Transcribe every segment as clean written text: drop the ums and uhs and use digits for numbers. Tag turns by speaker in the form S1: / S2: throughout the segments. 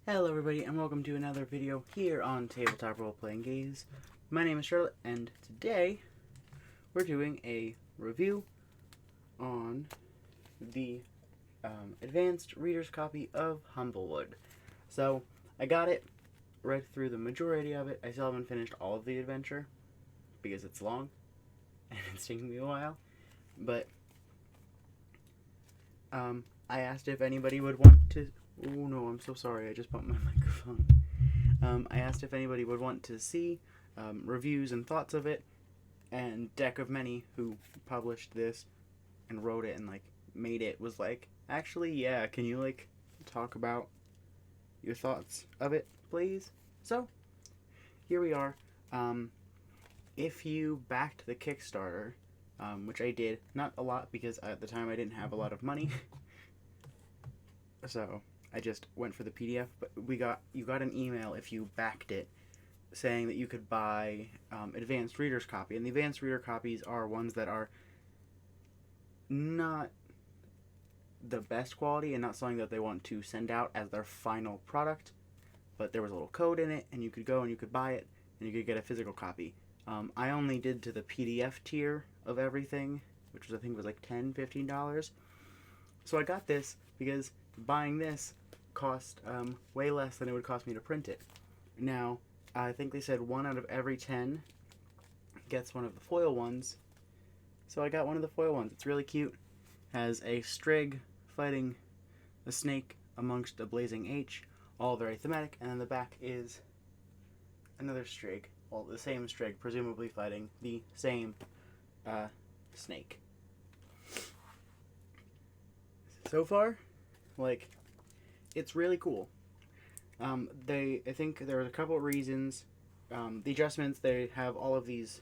S1: Hello everybody and welcome to another video here on Tabletop Roleplaying Gays. My name is Charlotte and today we're doing a review on the advanced reader's copy of Humblewood. So I got it, read through the majority of it. I still haven't finished all of the adventure because it's long and it's taking me a while. But I asked if anybody would want to... Oh no, I'm so sorry, I just bumped my microphone. I asked if anybody would want to see reviews and thoughts of it, and Deck of Many, who published this and wrote it and made it, was like, actually, yeah, can you talk about your thoughts of it, please? So, here we are. If you backed the Kickstarter, which I did, not a lot because at the time I didn't have a lot of money, so I just went for the PDF, but you got an email if you backed it saying that you could buy advanced reader's copy, and the advanced reader copies are ones that are not the best quality and not something that they want to send out as their final product, but there was a little code in it and you could go and you could buy it and you could get a physical copy. I only did to the PDF tier of everything, which was, I think, was like $10-15. So I got this because buying this cost way less than it would cost me to print it. Now, I think they said 1 out of every 10 gets one of the foil ones, so I got one of the foil ones. It's really cute. Has a strig fighting a snake amongst a blazing H, all very thematic, and then the back is another strig, well, the same strig, presumably fighting the same snake. So far, it's really cool. I think there was a couple of reasons. The adjustments, they have all of these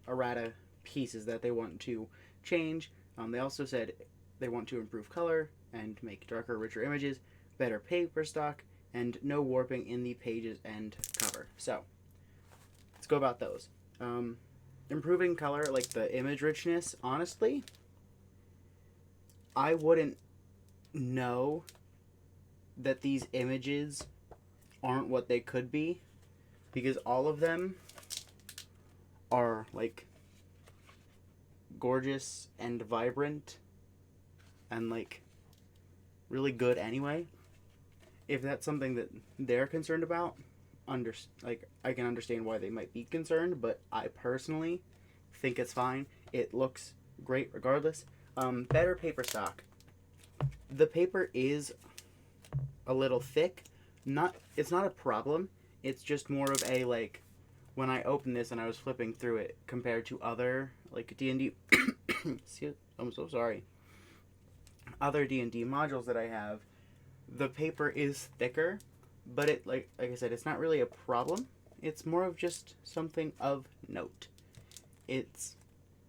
S1: errata pieces that they want to change. They also said they want to improve color and make darker, richer images, better paper stock, and no warping in the pages and cover. So let's go about those. Improving color, like the image richness, honestly, I wouldn't know that these images aren't what they could be, because all of them are gorgeous and vibrant and really good anyway. If that's something that they're concerned about, I can understand why they might be concerned, but I personally think it's fine. It looks great regardless. Better paper stock. The paper is a little thick. It's not a problem. It's just more of a when I opened this and I was flipping through it compared to other D&D I'm so sorry. Other D&D modules that I have, the paper is thicker, but it like I said, it's not really a problem. It's more of just something of note. It's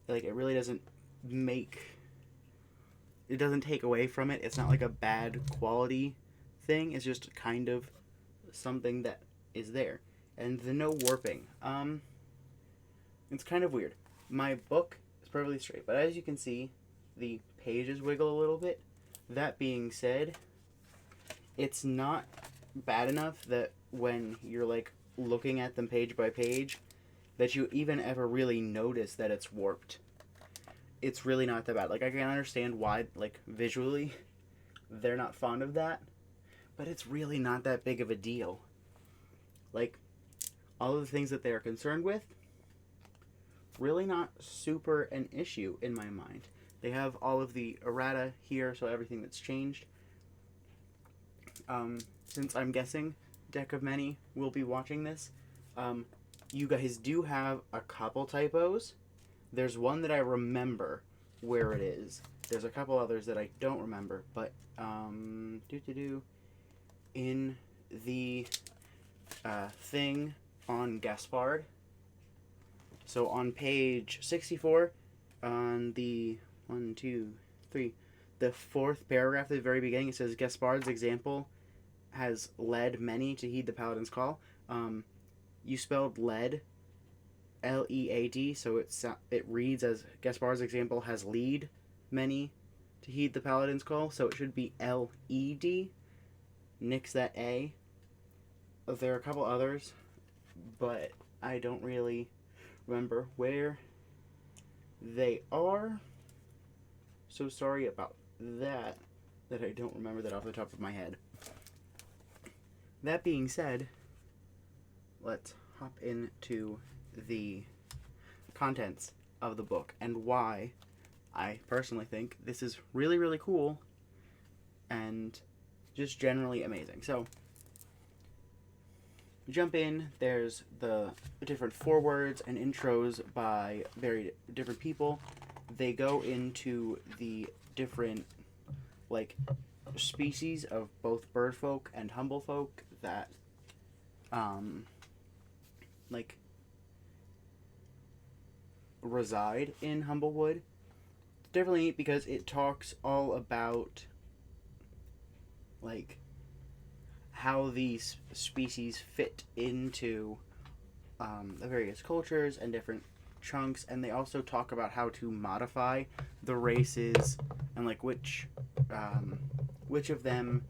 S1: it really doesn't it doesn't take away from it. It's not like a bad quality thing. It's just kind of something that is there. And the no warping. It's kind of weird. My book is perfectly straight, but as you can see, the pages wiggle a little bit. That being said, it's not bad enough that when you're looking at them page by page, that you even ever really notice that it's warped. It's really not that bad. I can understand why, visually, they're not fond of that, but it's really not that big of a deal. All of the things that they're concerned with, really not super an issue in my mind. They have all of the errata here, so everything that's changed. Since I'm guessing Deck of Many will be watching this, you guys do have a couple typos. There's one that I remember where it is. There's a couple others that I don't remember, but in the thing on Gaspard. So on page 64, on the the fourth paragraph at the very beginning, it says Gaspard's example has led many to heed the paladin's call. You spelled lead, L-E-A-D, so it reads as Gaspard's example has lead many to heed the paladin's call, so it should be L-E-D. nix that A. There are a couple others, but I don't really remember where they are. So sorry about that I don't remember that off the top of my head. That being said, let's hop into the contents of the book and why I personally think this is really, really cool and just generally amazing. So, jump in, there's the different forewords and intros by very different people. They go into the different, like, species of both bird folk and humble folk that, like, reside in Humblewood. It's definitely neat because it talks all about, like, how these species fit into the various cultures and different chunks, and they also talk about how to modify the races and like which of them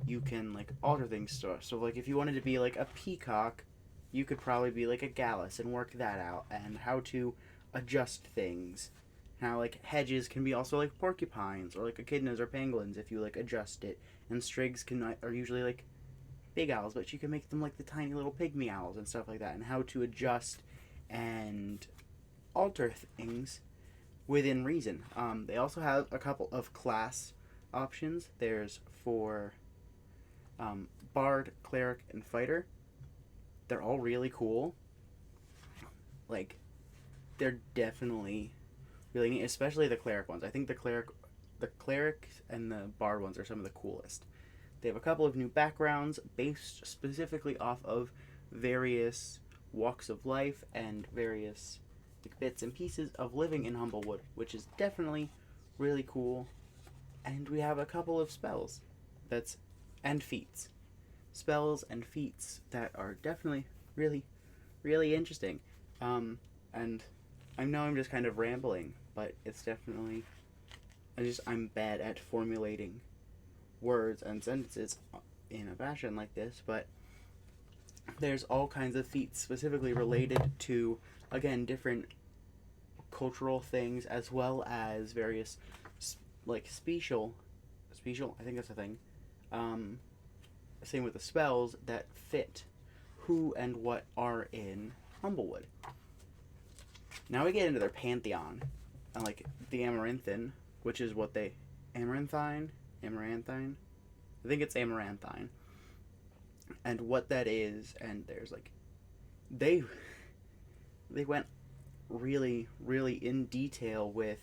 S1: you can like alter things to. So like if you wanted to be like a peacock, you could probably be like a gallus and work that out, and how to adjust things. How like hedges can be also like porcupines or like echidnas or pangolins if you like adjust it, and strigs are usually like big owls, but you can make them like the tiny little pygmy owls and stuff like that, and how to adjust and alter things within reason. They also have a couple of class options. There's for bard, cleric, and fighter. They're all really cool. Like, they're definitely really neat, especially the cleric ones. I think the cleric and the bard ones are some of the coolest. They have a couple of new backgrounds based specifically off of various walks of life and various like, bits and pieces of living in Humblewood, which is definitely really cool. And we have a couple of spells and feats. Spells and feats that are definitely really, really interesting. And I know I'm just kind of rambling, but it's definitely I'm bad at formulating words and sentences in a fashion like this, but there's all kinds of feats specifically related to, again, different cultural things as well as various like special, I think that's a thing. Same with the spells that fit who and what are in Humblewood. Now we get into their pantheon, and like the Amaranthine, which is what they Amaranthine. I think it's Amaranthine. And what that is, and there's like they went really, really in detail with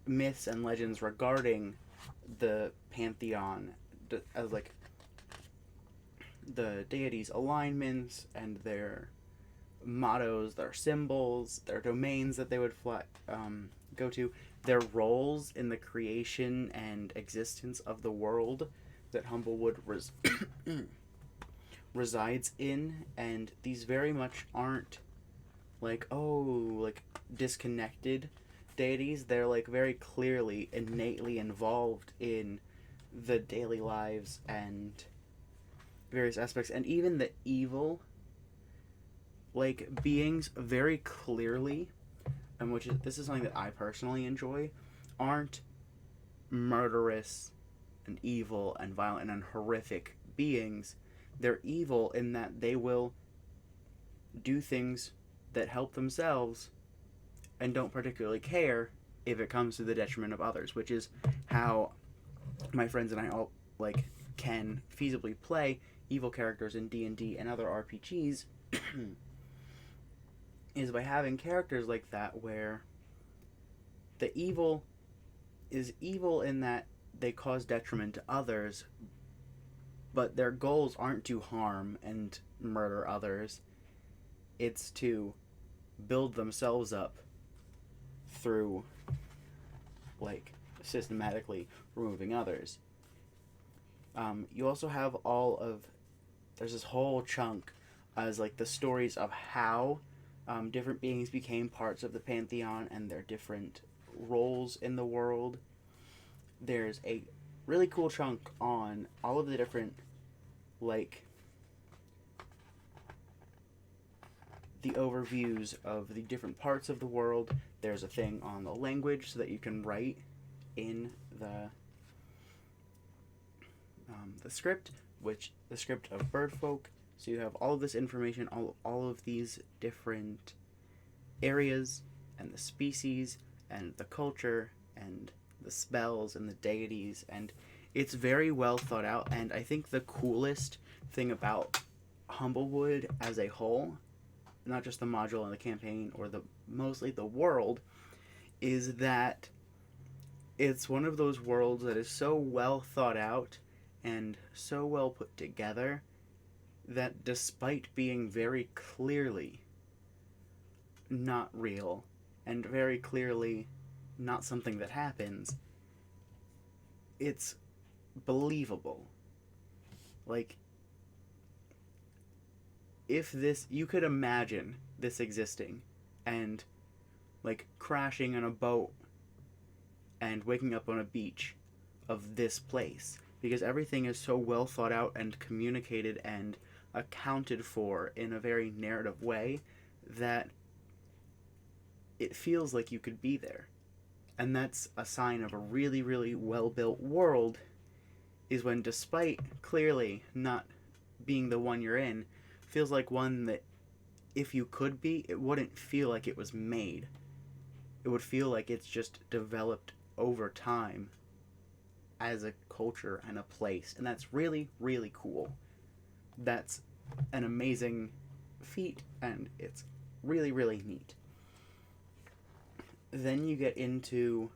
S1: myths and legends regarding the pantheon as like the deities' alignments and their mottos, their symbols, their domains that they would go to, their roles in the creation and existence of the world that Humblewood resides in. And these very much aren't like disconnected deities. They're like very clearly innately involved in the daily lives and various aspects, and even the evil like beings very clearly, and this is something that I personally enjoy, aren't murderous and evil and violent and horrific beings. They're evil in that they will do things that help themselves and don't particularly care if it comes to the detriment of others, which is how my friends and I all like can feasibly play evil characters in D&D and other RPGs is by having characters like that where the evil is evil in that they cause detriment to others, but their goals aren't to harm and murder others. It's to build themselves up through like systematically removing others. You also have there's this whole chunk as like the stories of how different beings became parts of the pantheon and their different roles in the world. There's a really cool chunk on all of the different, like, the overviews of the different parts of the world. There's a thing on the language so that you can write in the script, which the script of Birdfolk. So you have all of this information, all of these different areas and the species and the culture and the spells and the deities, and it's very well thought out. And I think the coolest thing about Humblewood as a whole, not just the module and the campaign or mostly the world, is that it's one of those worlds that is so well thought out and so well put together that despite being very clearly not real and very clearly not something that happens, it's believable. Like, if this, you could imagine this existing and, like, crashing on a boat and waking up on a beach of this place, because everything is so well thought out and communicated and accounted for in a very narrative way that it feels like you could be there. And that's a sign of a really, really well-built world, is when, despite clearly not being the one you're in, feels like one that if you could be, it wouldn't feel like it was made. It would feel like it's just developed over time as a culture and a place. And that's really, really cool. That's an amazing feat, and it's really, really neat. Then you get into,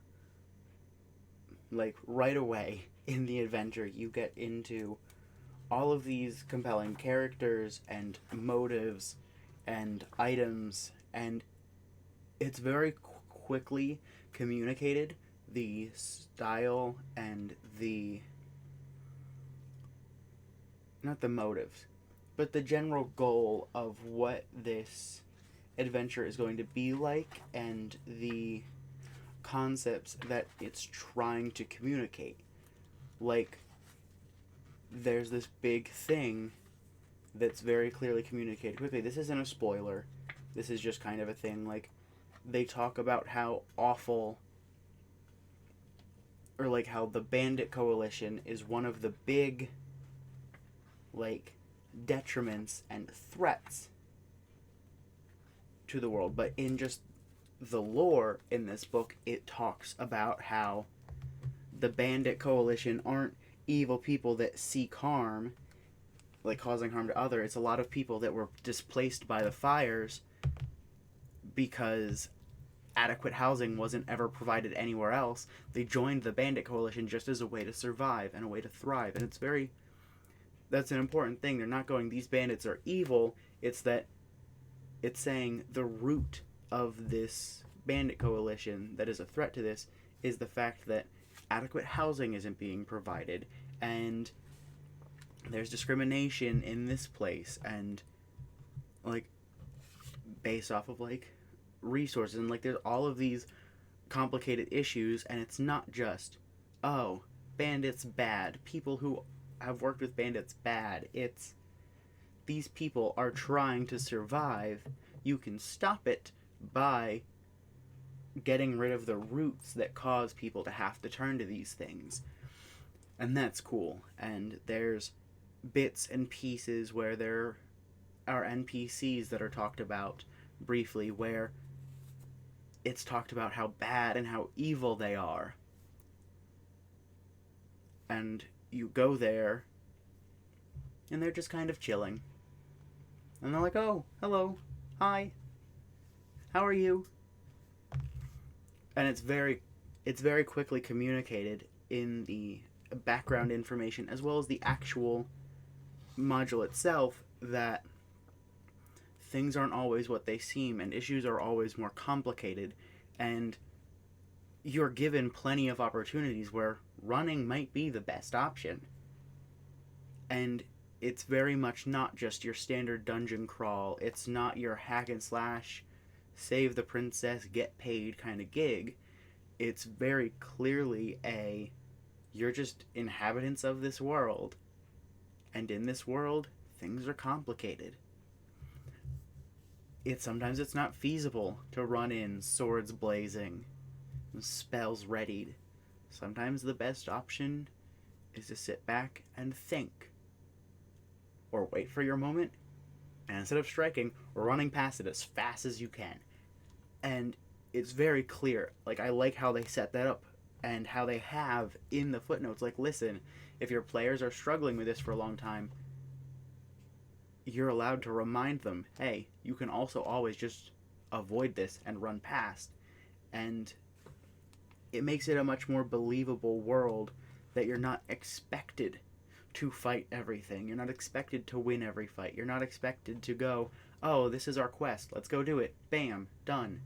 S1: like, right away in the adventure, you get into all of these compelling characters and motives and items, and it's very quickly communicated the style and not the motives, but the general goal of what this adventure is going to be like and the concepts that it's trying to communicate. Like, there's this big thing that's very clearly communicated quickly. This isn't a spoiler. This is just kind of a thing. Like, they talk about how awful, or like how the Bandit Coalition is one of the big, like, detriments and threats to the world. But in just the lore in this book, it talks about how the Bandit Coalition aren't evil people that seek harm, like causing harm to others. It's a lot of people that were displaced by the fires because adequate housing wasn't ever provided anywhere else. They joined the Bandit Coalition just as a way to survive and a way to thrive. And that's an important thing. They're not going, these bandits are evil. It's that it's saying the root of this Bandit Coalition that is a threat to this is the fact that adequate housing isn't being provided, and there's discrimination in this place, and, like, based off of, like, resources, and, like, there's all of these complicated issues, and it's not just, oh, bandits bad, people who have worked with bandits bad. It's, these people are trying to survive. You can stop it by getting rid of the roots that cause people to have to turn to these things. And that's cool. And there's bits and pieces where there are NPCs that are talked about briefly, where it's talked about how bad and how evil they are. And you go there, and they're just kind of chilling. And they're like, oh, hello, hi, how are you? And it's very quickly communicated in the background information as well as the actual module itself that things aren't always what they seem, and issues are always more complicated, and you're given plenty of opportunities where running might be the best option. And it's very much not just your standard dungeon crawl. It's not your hack and slash, save the princess, get paid kind of gig. It's very clearly a You're just inhabitants of this world. And in this world, things are complicated. Sometimes it's not feasible to run in swords blazing, spells readied. Sometimes the best option is to sit back and think. Or wait for your moment, and instead of striking, running past it as fast as you can. And it's very clear. Like, I like how they set that up, and how they have in the footnotes, like, listen, if your players are struggling with this for a long time, you're allowed to remind them, hey, you can also always just avoid this and run past. And it makes it a much more believable world that you're not expected to fight everything. You're not expected to win every fight. You're not expected to go, oh, this is our quest, let's go do it. Bam, done.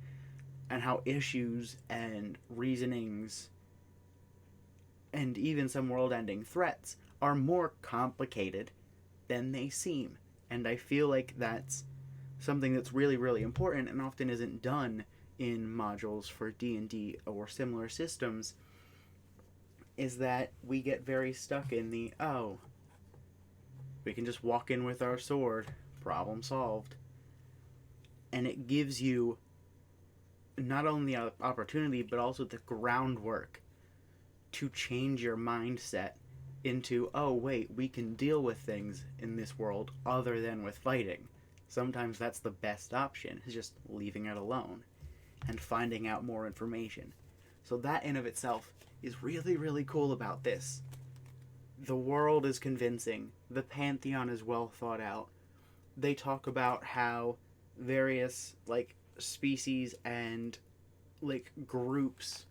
S1: And how issues and reasonings and even some world-ending threats are more complicated than they seem. And I feel like that's something that's really, really important and often isn't done in modules for D&D or similar systems, is that we get very stuck in the, oh, we can just walk in with our sword, problem solved. And it gives you not only the opportunity, but also the groundwork to change your mindset into, oh wait, we can deal with things in this world other than with fighting. Sometimes that's the best option, is just leaving it alone and finding out more information. So that in of itself is really, really cool about this. The world is convincing. The pantheon is well thought out. They talk about how various, like, species and, like, groups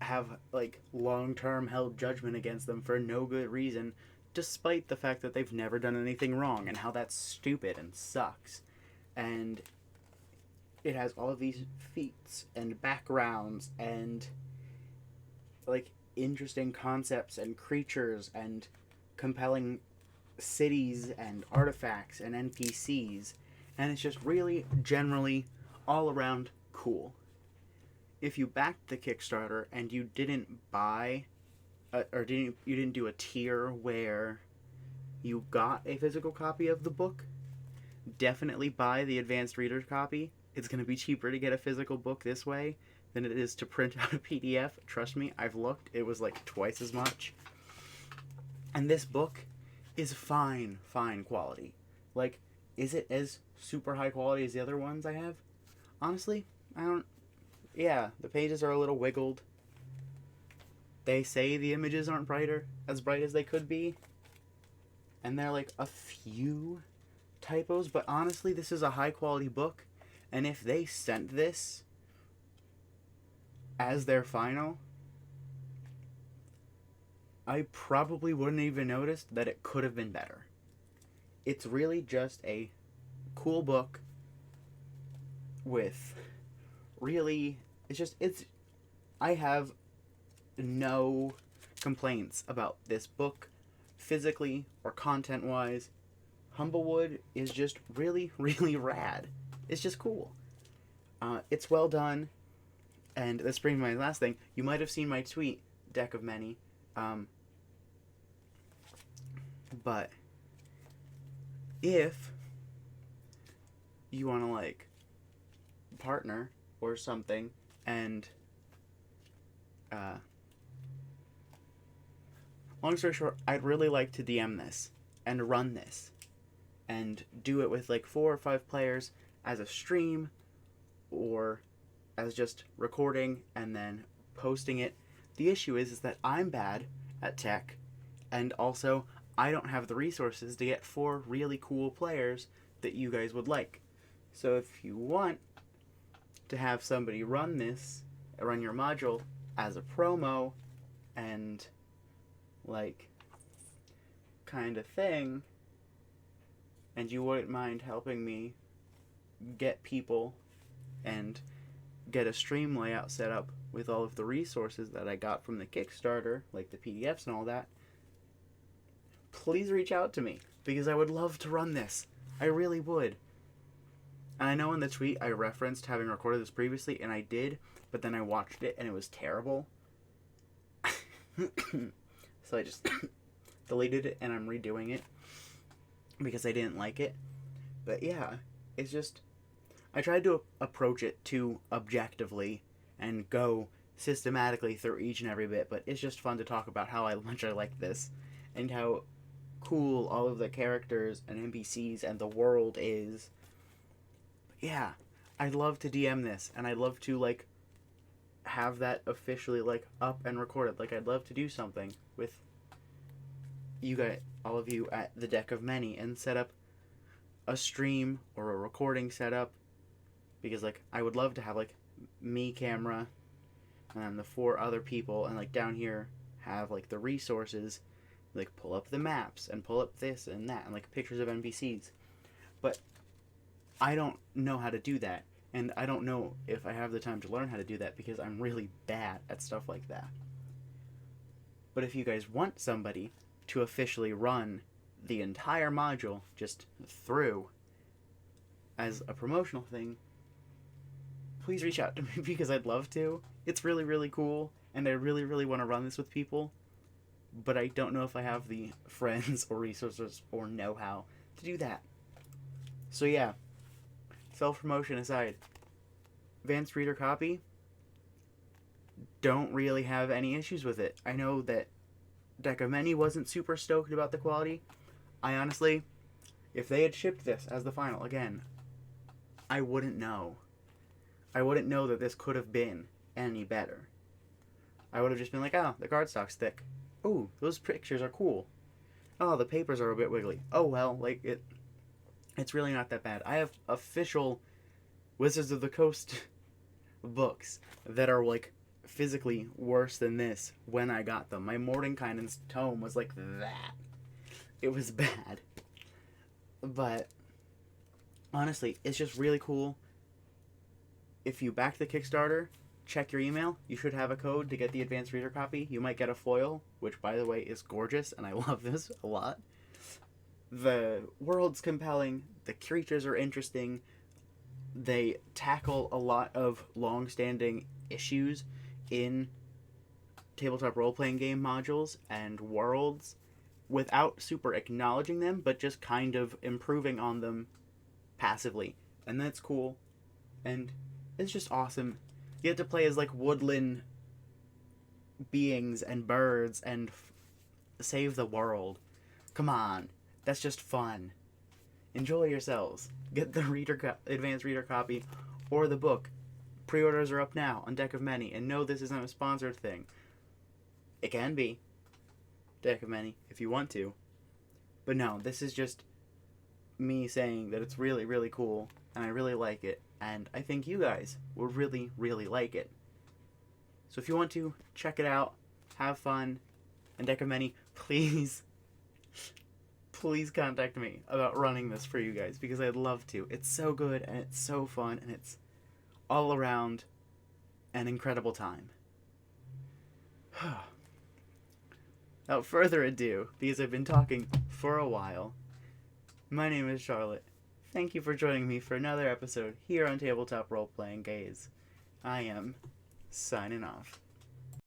S1: have, like, long-term held judgment against them for no good reason, despite the fact that they've never done anything wrong, and how that's stupid and sucks. And it has all of these feats and backgrounds and, like, interesting concepts and creatures and compelling cities and artifacts and NPCs, and it's just really generally all around cool. If you backed the Kickstarter and you didn't buy you didn't do a tier where you got a physical copy of the book, definitely buy the advanced reader's copy. It's going to be cheaper to get a physical book this way than it is to print out a PDF. Trust me, I've looked. It was like twice as much. And this book is fine quality. Like, is it as super high quality as the other ones I have? Honestly, I don't... Yeah, the pages are a little wiggled. They say the images aren't as bright as they could be. And they're like a few typos, but honestly, this is a high quality book. And if they sent this as their final, I probably wouldn't even notice that it could have been better. It's really just a cool book with really... I have no complaints about this book, physically or content-wise. Humblewood is just really, really rad. It's just cool. It's well done. And this brings me to my last thing. You might have seen my tweet, Deck of Many. But if you want to, like, partner or something and long story short, I'd really like to DM this and run this and do it with like 4 or 5 players as a stream or as just recording and then posting it. The issue is that I'm bad at tech, and also I don't have the resources to get 4 really cool players that you guys would like. So if you want to have somebody run your module as a promo and, like, kind of thing, and you wouldn't mind helping me get people and get a stream layout set up with all of the resources that I got from the Kickstarter, like the PDFs and all that, please reach out to me, because I would love to run this. I really would. And I know in the tweet I referenced having recorded this previously, and I did, but then I watched it and it was terrible. So I just deleted it and I'm redoing it because I didn't like it. But yeah, it's just, I tried to approach it too objectively and go systematically through each and every bit, but it's just fun to talk about how much I like this and how cool all of the characters and NPCs and the world is. But yeah, I'd love to DM this, and I'd love to like have that officially like up and recorded. Like I'd love to do something with you guys, all of you at the Deck of Many, and set up a stream or a recording setup, because like I would love to have like me camera and then the 4 other people, and like down here have like the resources, like pull up the maps and pull up this and that and like pictures of NPCs. But I don't know how to do that, and I don't know if I have the time to learn how to do that because I'm really bad at stuff like that. But if you guys want somebody to officially run the entire module just through as a promotional thing, please reach out to me because I'd love to. It's really, really cool, and I really, really want to run this with people, but I don't know if I have the friends or resources or know-how to do that. So yeah, self-promotion aside, advanced reader copy, don't really have any issues with it. I know that Deck of Many wasn't super stoked about the quality. I honestly, if they had shipped this as the final, again, I wouldn't know. I wouldn't know that this could have been any better. I would have just been like, oh, the cardstock's thick. Oh, those pictures are cool. Oh, the papers are a bit wiggly. Oh, well, like, it's really not that bad. I have official Wizards of the Coast books that are, like, physically worse than this when I got them. My Mordenkainen's tome was like that. It was bad. But honestly, it's just really cool. If you back the Kickstarter, check your email. You should have a code to get the advanced reader copy. You might get a foil, which by the way is gorgeous, and I love this a lot. The world's compelling. The creatures are interesting. They tackle a lot of long-standing issues in tabletop role-playing game modules and worlds without super acknowledging them, but just kind of improving on them passively. And that's cool. And it's just awesome. You get to play as like woodland beings and birds and save the world. Come on. That's just fun. Enjoy yourselves. Get the advanced reader copy or the book. Pre-orders are up now on Deck of Many, and no, this isn't a sponsored thing. It can be Deck of Many if you want to, but no, this is just me saying that it's really, really cool, and I really like it, and I think you guys will really, really like it. So if you want to, check it out, have fun, and Deck of Many, please contact me about running this for you guys, because I'd love to. It's so good, and it's so fun, and it's all around an incredible time. Without further ado, because I've been talking for a while, my name is Charlotte. Thank you for joining me for another episode here on Tabletop Roleplaying Gays. I am signing off.